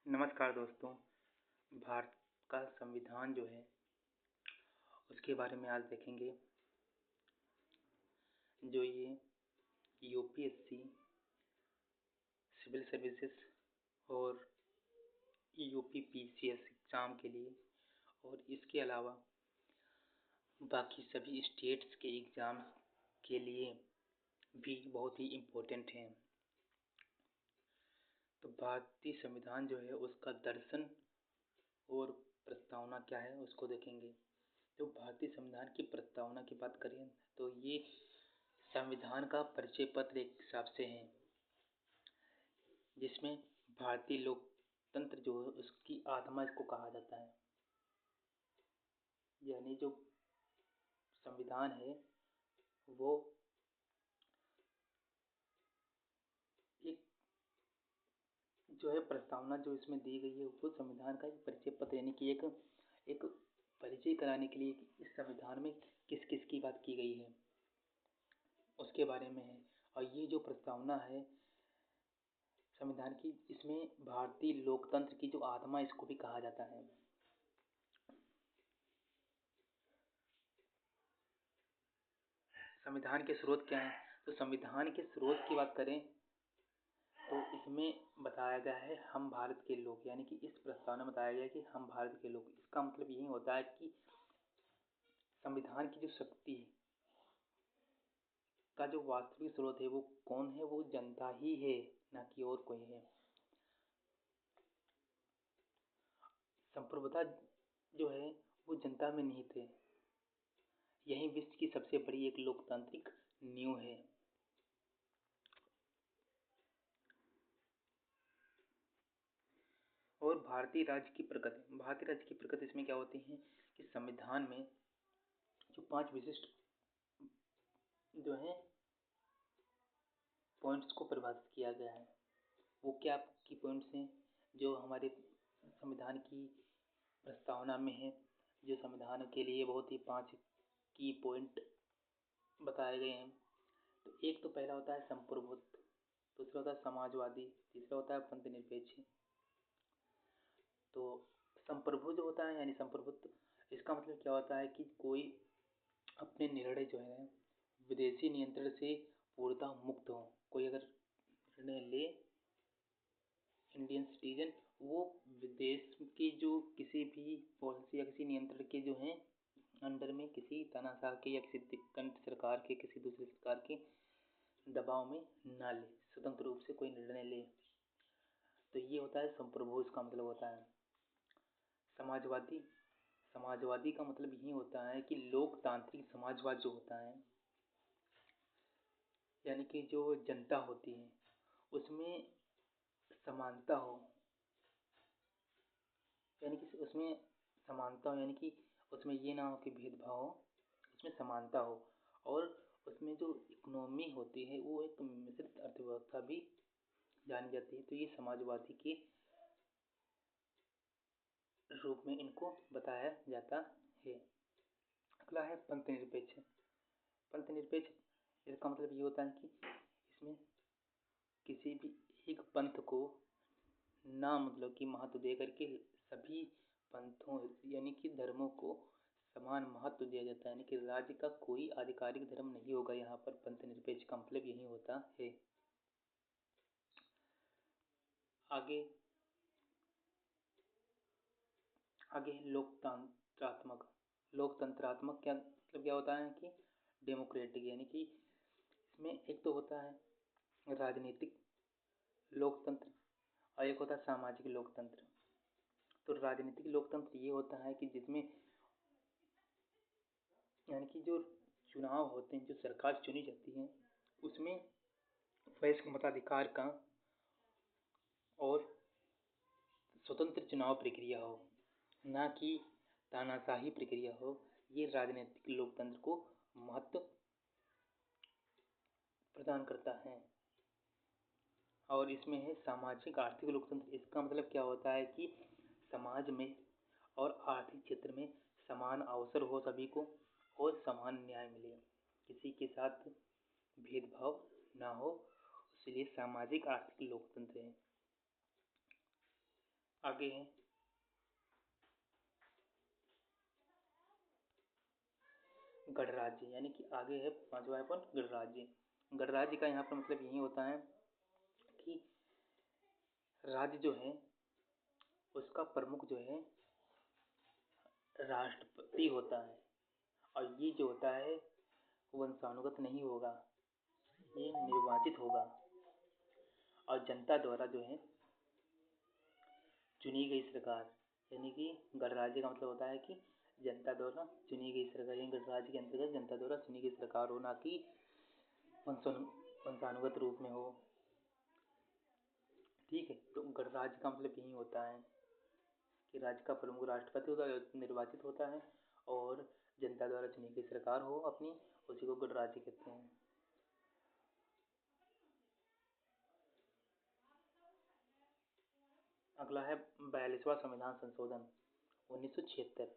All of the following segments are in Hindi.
नमस्कार दोस्तों। भारत का संविधान जो है उसके बारे में आज देखेंगे। जो ये यूपीएससी सिविल सर्विसेज और यूपीपीसीएस एग्ज़ाम के लिए और इसके अलावा बाकी सभी स्टेट्स के एग्ज़ाम के लिए भी बहुत ही इम्पोर्टेंट हैं। तो भारतीय संविधान जो है उसका दर्शन और प्रस्तावना क्या है उसको देखेंगे। तो भारतीय संविधान की प्रस्तावना की बात करें तो ये संविधान का परिचय पत्र एक हिसाब से है, जिसमें भारतीय लोकतंत्र जो है उसकी आत्मा इसको कहा जाता है। यानी जो संविधान है वो एक जो है प्रस्तावना जो इसमें दी गई है वो संविधान का एक परिचय पत्र, यानी कि एक परिचय कराने के लिए कि इस संविधान में किस किस की बात की गई है उसके बारे में है। और ये जो प्रस्तावना है संविधान की, इसमें भारतीय लोकतंत्र की जो आत्मा इसको भी कहा जाता है। संविधान के स्रोत क्या हैं? तो संविधान के स्रोत की बात करें तो इसमें बताया गया है हम भारत के लोग, यानी कि इस प्रस्तावना में बताया गया है कि हम भारत के लोग। इसका मतलब यही होता है कि संविधान की जो शक्ति का जो वास्तविक स्रोत है वो कौन है? वो जनता ही है, ना कि और कोई है। संप्रभुता जो है वो जनता में निहित है। यही विश्व की सबसे बड़ी एक लोकतांत्रिक नींव है। और भारतीय राज्य की प्रगति इसमें क्या होती है कि संविधान में जो 5 विशिष्ट जो है पॉइंट्स को परिभाषित किया गया है। वो क्या की पॉइंट्स हैं जो हमारे संविधान की प्रस्तावना में है, जो संविधान के लिए बहुत ही 5 की पॉइंट बताए गए हैं। तो एक तो पहला होता है संप्रभुत्व, दूसरा होता है समाजवादी, तीसरा होता है पंथ निरपेक्ष। तो संप्रभु जो होता है यानी संप्रभुत्व, इसका मतलब क्या होता है कि कोई अपने निर्णय जो है विदेशी नियंत्रण से पूर्णतः मुक्त हो। कोई अगर निर्णय ले, इंडियन सिटीजन, वो विदेश के जो किसी भी पॉलिसी या किसी नियंत्रण के जो हैं अंडर में, किसी तानाशाह के या किसी दिक्कत सरकार के, किसी दूसरी सरकार के दबाव में ना ले, स्वतंत्र रूप से कोई निर्णय ले। तो ये होता है संप्रभु। इसका मतलब होता है समाजवादी। समाजवादी का मतलब यही होता है कि लोकतांत्रिक समाजवाद जो होता है, यानी कि जो जनता होती है उसमें समानता हो, यानी कि उसमें समानता हो, यानी कि उसमें ये ना हो कि भेदभाव हो, उसमें समानता हो। और उसमें जो इकोनॉमी होती है वो एक मिश्रित अर्थव्यवस्था भी जानी जाती है। तो ये समाजवादी के रूप में इनको बताया जाता है। अगला है पंथ निरपेक्ष। पंथ निरपेक्ष इसका मतलब ये होता है कि इसमें किसी भी एक पंथ को ना मतलब कि महत्व दे करके सभी पंथों यानी कि धर्मों को समान महत्व दिया जाता है। यानी कि राज्य का कोई आधिकारिक धर्म नहीं होगा यहाँ पर। पंथ निरपेक्ष का मतलब यही होता है। आगे लोकतंत्रात्मक। लोकतंत्रात्मक क्या मतलब क्या होता है कि डेमोक्रेटिक, यानी कि इसमें एक तो होता है राजनीतिक लोकतंत्र और एक होता है सामाजिक लोकतंत्र। तो राजनीतिक लोकतंत्र ये होता है कि जिसमें यानी कि जो चुनाव होते हैं, जो सरकार चुनी जाती है उसमें वयस्क मताधिकार का और स्वतंत्र चुनाव प्रक्रिया हो, ना कि तानाशाही प्रक्रिया हो। ये राजनीतिक लोकतंत्र को महत्व प्रदान करता है। और इसमें है सामाजिक आर्थिक लोकतंत्र। इसका मतलब क्या होता है कि समाज में और आर्थिक क्षेत्र में समान अवसर हो सभी को और समान न्याय मिले, किसी के साथ भेदभाव ना हो, इसलिए सामाजिक आर्थिक लोकतंत्र है। आगे है गणराज्य, यानी कि आगे है पांचवा पॉइंट गणराज्य। गणराज्य का यहाँ पर मतलब यही होता है कि राज्य जो है उसका प्रमुख जो है राष्ट्रपति होता है, और ये जो होता है वंशानुगत नहीं होगा, ये निर्वाचित होगा और जनता द्वारा जो है चुनी गई सरकार, यानी कि गणराज्य का मतलब होता है कि जनता द्वारा चुनी गई सरकार, यानी गणराज्य के अंतर्गत जनता द्वारा चुनी गई सरकार हो, ना कि वंशानुगत रूप में हो। ठीक है, तो गणराज्य का मतलब यही होता है कि राज्य का प्रमुख राष्ट्रपति होता है, निर्वाचित होता है, और जनता द्वारा चुनी गई सरकार हो अपनी, उसी को गणराज्य कहते हैं। अगला है 42वां संविधान संशोधन 1976।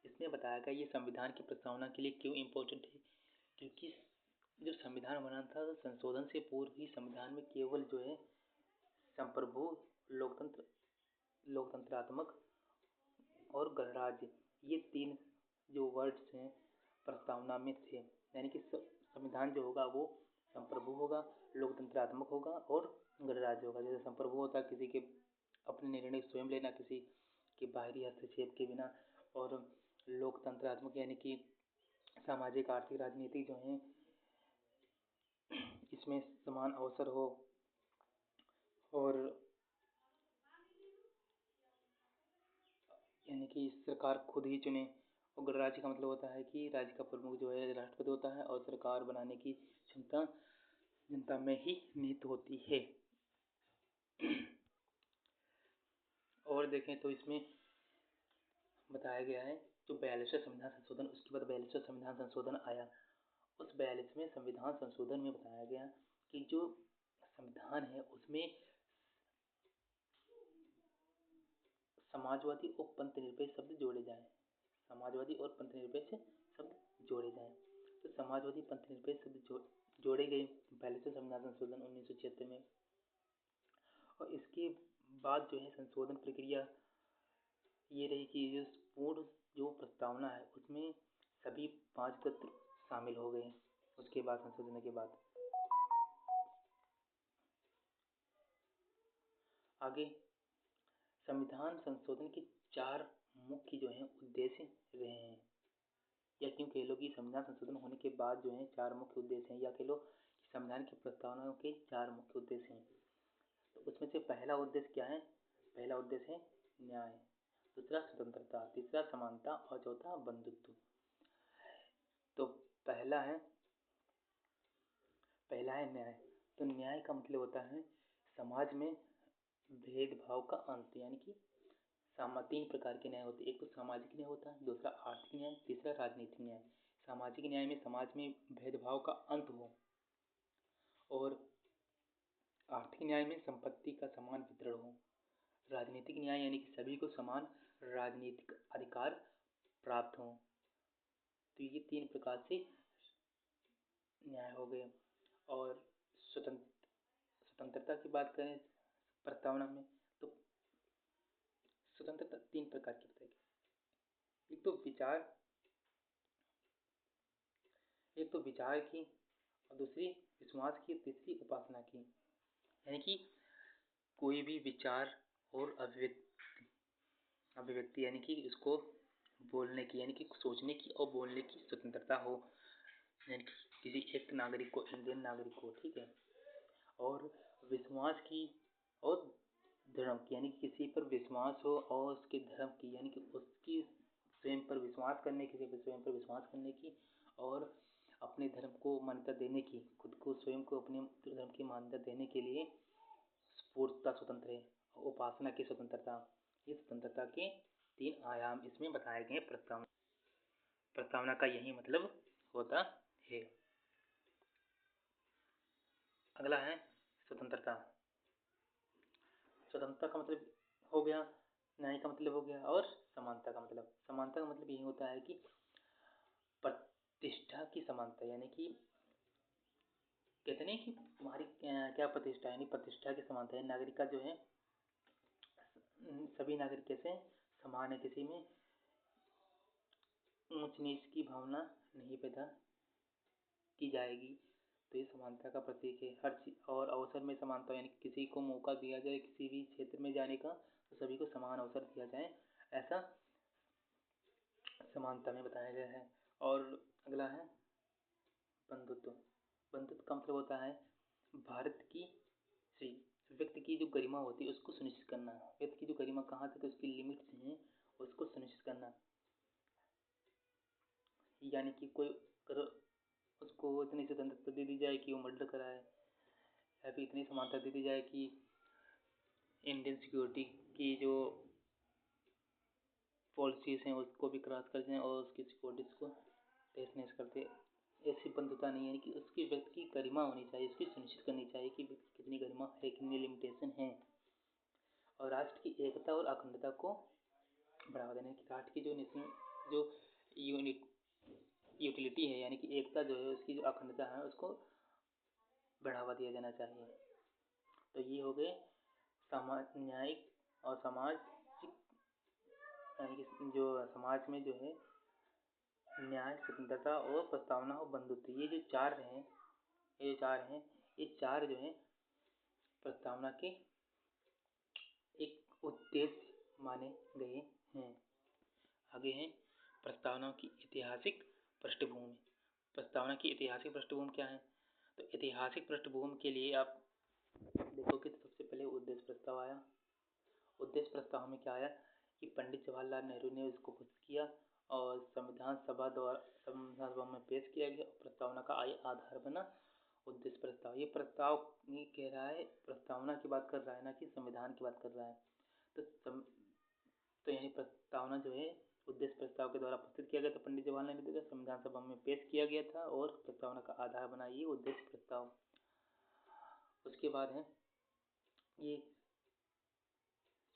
इसमें बताया गया ये संविधान की प्रस्तावना के लिए क्यों इम्पोर्टेंट है, क्योंकि जो संविधान बना था तो संशोधन से पूर्व ही संविधान में केवल जो है संप्रभु, लोकतंत्रात्मक और गणराज्य, ये तीन जो वर्ड्स हैं प्रस्तावना में थे, यानी कि संविधान जो होगा वो संप्रभु होगा, लोकतंत्रात्मक होगा और गणराज्य होगा। जैसे संप्रभु होता है किसी के अपने निर्णय स्वयं लेना, किसी के बाहरी हस्तक्षेप के बिना, और लोकतंत्रात्मक यानी कि सामाजिक आर्थिक राजनीतिक जो है इसमें समान अवसर हो, और यानी कि सरकार खुद ही चुने। और गणराज्य का मतलब होता है कि राज्य का प्रमुख जो है राष्ट्रपति होता है, और सरकार बनाने की क्षमता जनता में ही निहित होती है। और देखें तो इसमें बताया गया है जो 42वां संविधान संशोधन, उसके बाद 42वां संविधान संशोधन आया। उस 42वें संविधान संशोधन में बताया गया कि जो संविधान है उसमें समाजवादी और पंथनिरपेक्ष शब्द जोड़े जाएं, समाजवादी और पंथनिरपेक्ष शब्द जोड़े जाएं। तो समाजवादी पंथनिरपेक्ष शब्द जोड़े गए 42वें संविधान संशोधन 1976 में। और इसके बाद जो है संशोधन प्रक्रिया ये रही कि जो पूर्ण जो प्रस्तावना है उसमें सभी 5 तत्व शामिल हो गए। उसके बाद संशोधन के बाद आगे संविधान संशोधन के 4 मुख्य जो हैं उद्देश्य रहे हैं, या क्यों कह लो कि संविधान संशोधन होने के बाद जो है 4 मुख्य उद्देश्य हैं, या कह लो कि संविधान की प्रस्तावना के 4 मुख्य उद्देश्य हैं। तो उसमें से पहला उद्देश्य क्या है? पहला उद्देश्य है न्याय, दूसरा स्वतंत्रता, तीसरा समानता और चौथा बंधुत्व। तो पहला है न्याय। तो न्याय का मतलब होता है समाज में भेदभाव का अंत, यानी कि 3 प्रकार के न्याय होते हैं। एक तो सामाजिक न्याय होता है, दूसरा आर्थिक न्याय, तीसरा राजनीतिक न्याय। सामाजिक न्याय में समाज में भेदभाव का अंत हो, और आर्थिक न्याय में संपत्ति का समान वितरण हो। राजनीतिक न्याय यानी कि सभी को समान राजनीतिक अधिकार प्राप्त हो। तो ये 3 प्रकार से न्याय हो गए। और स्वतंत्रता की बात करें प्रस्तावना में, तो स्वतंत्रता 3 प्रकार की बताई गई। एक तो विचार की, और दूसरी विश्वास की, तीसरी उपासना की। यानी कि कोई भी विचार और अभिव्यक्ति यानी कि उसको बोलने की, यानी कि सोचने की और बोलने की स्वतंत्रता हो, यानी कि किसी एक नागरिक को, इंडियन नागरिक को, ठीक है। और विश्वास की और धर्म की, यानी कि किसी पर विश्वास हो और उसके धर्म की, यानी कि उसकी स्वयं पर विश्वास करने की, किसी पर स्वयं पर विश्वास करने की, और अपने धर्म को मान्यता देने की, खुद को स्वयं को अपने धर्म की मान्यता देने के लिए पूर्णतः स्वतंत्र है। उपासना की स्वतंत्रता, ये स्वतंत्रता के 3 आयाम इसमें बताए गए। प्रस्तावना का यही मतलब होता है। अगला है स्वतंत्रता। स्वतंत्रता का मतलब हो गया, न्याय का मतलब हो गया, और समानता का मतलब यही होता है कि प्रतिष्ठा की समानता, यानी कि कहते नहीं कि तुम्हारी क्या प्रतिष्ठा, यानी प्रतिष्ठा की समानता है। नागरिक का जो है सभी नागरिक कैसे समान है, किसी में ऊंच नीच की भावना नहीं पैदा की जाएगी। तो ये समानता का प्रतीक है। हर चीज और अवसर में समानता, यानी किसी को मौका दिया जाए किसी भी क्षेत्र में जाने का, तो सभी को समान अवसर दिया जाए, ऐसा समानता में बताया गया है। और अगला है बंधुत्व। बंधुत्व का मतलब होता है भारत की से व्यक्ति की जो गरिमा होती है उसको सुनिश्चित करना। व्यक्ति की जो गरिमा कहाँ तक उसकी लिमिट्स हैं उसको सुनिश्चित करना। यानी कि कोई अगर उसको इतनी स्वतंत्रता दे दी जाए कि वो मर्डर कराए, या फिर इतनी समानता दे दी जाए कि इंडियन सिक्योरिटी की जो पॉलिसीज हैं उसको भी क्रॉस कर जाएं और उसकी सिक्योरिटीज को तहस नहस कर दे। ऐसी बंधुता नहीं है, यानी कि उसकी व्यक्ति की गरिमा होनी चाहिए, उसकी सुनिश्चित करनी चाहिए कि व्यक्ति कितनी गरिमा है, कितनी लिमिटेशन है। और राष्ट्र की एकता और अखंडता को बढ़ावा देने की, राष्ट्र की जो जो यूनिट यूटिलिटी है, यानी कि एकता जो है, उसकी जो अखंडता है उसको बढ़ावा दिया जाना चाहिए। तो ये हो गए समाज न्यायिक और सामाजिक, यानी कि जो समाज में जो है न्याय, स्वतंत्रता और प्रस्तावना और बंधुत्व, ये जो चार हैं, ये चार जो है प्रस्तावना के एक उद्देश्य माने गए हैं। आगे है प्रस्तावना की ऐतिहासिक पृष्ठभूमि। प्रस्तावना की ऐतिहासिक पृष्ठभूमि क्या है? तो ऐतिहासिक पृष्ठभूमि के लिए आप देखोगे तो सबसे पहले उद्देश्य प्रस्ताव आया। उद्देश्य प्रस्ताव में क्या आया कि पंडित जवाहरलाल नेहरू ने इसको प्रस्तुत किया और संविधान सभा में पेश किया गया। प्रस्तावना का आधार बना उद्देश्य प्रस्ताव। ये प्रस्ताव ये कह रहा है, प्रस्तावना की बात कर रहा है, ना कि संविधान की बात कर रहा है। तो यानी प्रस्तावना जो है उद्देश्य प्रस्ताव के द्वारा प्रस्तुत किया गया था पंडित जवाहरलाल नेहरू द्वारा, संविधान सभा में पेश किया गया था और प्रस्तावना का आधार बना ये उद्देश्य प्रस्ताव। उसके बाद है ये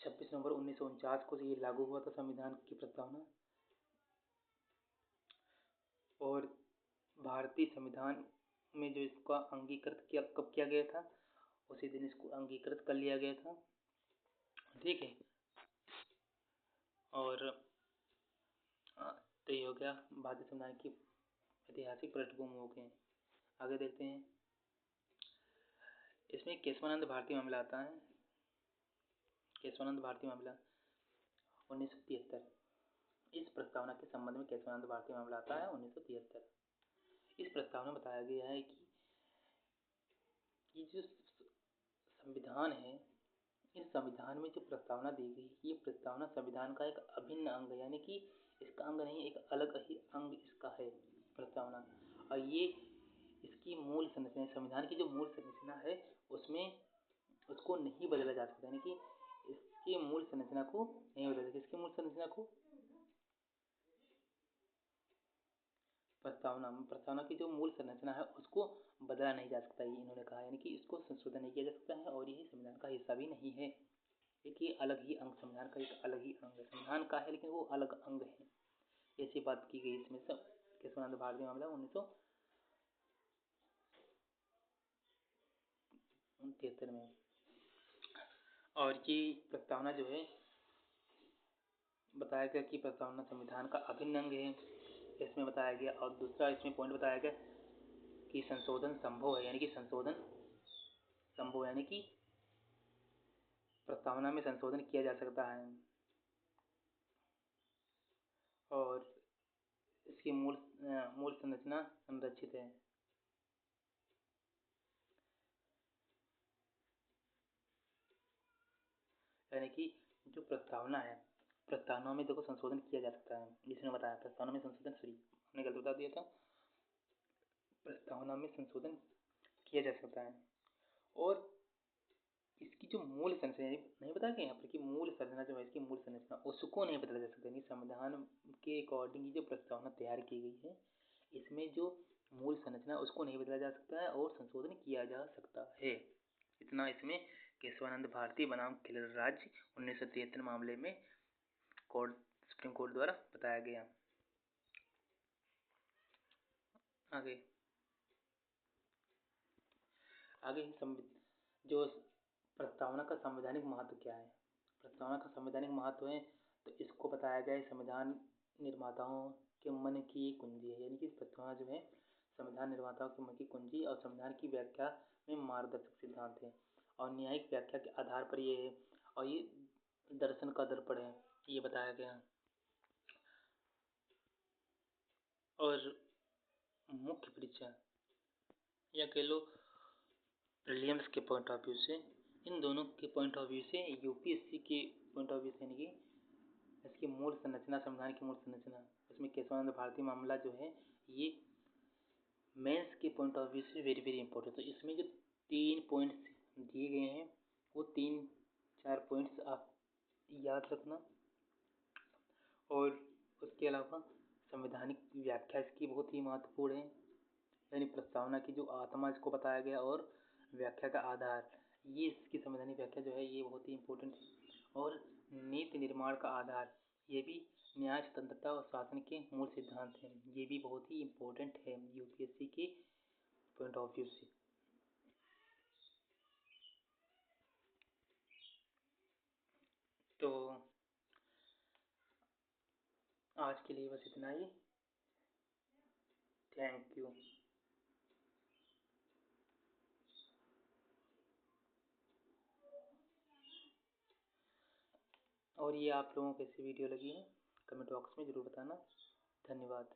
26 नवंबर 1949 को ये लागू हुआ था संविधान की प्रस्तावना। और भारतीय संविधान में जो इसका अंगीकृत किया कब किया गया था, उसी दिन इसको अंगीकृत कर लिया गया था। ठीक है। और तो ये हो गया भारतीय संविधान की ऐतिहासिक पृष्ठभूमि हो गए। आगे देखते हैं, इसमें केशवानंद भारती मामला आता है। केशवानंद भारती मामला 1973। इस प्रस्तावना के संबंध में केशवानंद भारती मामला आता है 1973। इस प्रस्तावना में बताया गया है कि ये जो संविधान है, इस संविधान में जो प्रस्तावना दी गई, ये प्रस्तावना संविधान का एक अभिन्न अंग है, यानी कि इसका अंग नहीं, एक अलग ही अंग इसका है प्रस्तावना। और ये इसकी मूल संरचना, संविधान की जो मूल संरचना है उसमें उसको नहीं बदला जा सकता, यानी कि इसकी मूल संरचना को नहीं बदला सकता। इसकी मूल संरचना को प्रस्तावना की जो मूल संरचना है उसको बदला नहीं जा सकता, ये इन्होंने कहा, यानी कि इसको संशोधन नहीं किया जा सकता है और ये संविधान का हिस्सा भी नहीं है। एक ये अलग ही अंग, संविधान का एक अलग ही अंग है, संविधान का है लेकिन वो अलग अंग है, ऐसी बात की गई इसमें सब। केशवानंद भारती मामला 1973 में। और ये प्रस्तावना जो है बताया गया कि प्रस्तावना संविधान का अभिन्न अंग है, इसमें बताया गया। और दूसरा इसमें पॉइंट बताया गया कि संशोधन संभव है, यानी कि संशोधन संभव, यानी कि प्रस्तावना में संशोधन किया जा सकता है और इसकी मूल संरचना संरक्षित है। यानी कि जो प्रस्तावना है, प्रस्तावना में देखो संशोधन किया जा सकता है, जिसने बताया प्रस्तावना में संशोधन, हमने गलत बता दिया था, प्रस्तावना में संशोधन किया जा सकता है। और इसकी जो मूल संरचना नहीं बताया गया यहाँ पर कि मूल संरचना जो है, इसकी मूल संरचना उसको नहीं बदला जा सकता, यानी संविधान के अकॉर्डिंग जो प्रस्तावना तैयार की गई है इसमें जो मूल संरचना उसको नहीं बदला जा सकता है और संशोधन किया जा सकता है। इतना इसमें केशवानंद भारती बनाम खिलर राज्य 1973 मामले में सुप्रीम कोर्ट द्वारा बताया गया। आगे आगे जो प्रस्तावना का संवैधानिक महत्व क्या है। प्रस्तावना का संवैधानिक महत्व है, तो इसको बताया गया है संविधान निर्माताओं के मन की एक कुंजी है। यानी कि प्रस्तावना जो है संविधान निर्माताओं के मन की कुंजी और संविधान की व्याख्या में मार्गदर्शक सिद्धांत है और न्यायिक व्याख्या के आधार पर ये है और ये दर्शन का दर्पण है, ये बताया गया है। और मुख्य परीक्षा या कह लो प्रीलिम्स के पॉइंट ऑफ व्यू से, इन दोनों के पॉइंट ऑफ व्यू से, यूपीएससी के पॉइंट ऑफ व्यू से, यानी कि इसकी मूल संरचना, संविधान की मूल संरचना, उसमें केशवानंद भारती मामला जो है ये मेंस के पॉइंट ऑफ व्यू से वेरी वेरी इंपॉर्टेंट। तो इसमें जो 3 पॉइंट्स दिए गए हैं वो 3-4 पॉइंट्स आप याद रखना। और उसके अलावा संवैधानिक व्याख्या इसकी बहुत ही महत्वपूर्ण है, यानी प्रस्तावना की जो आत्मा इसको बताया गया और व्याख्या का आधार, ये इसकी संवैधानिक व्याख्या जो है ये बहुत ही इम्पोर्टेंट है। और नीति निर्माण का आधार, ये भी न्याय, स्वतंत्रता और शासन के मूल सिद्धांत हैं, ये भी बहुत ही इम्पोर्टेंट है यूपीएससी के पॉइंट ऑफ व्यू से। तो आज के लिए बस इतना ही। Thank you. और ये आप लोगों को कैसी वीडियो लगी है कमेंट बॉक्स में ज़रूर बताना। धन्यवाद।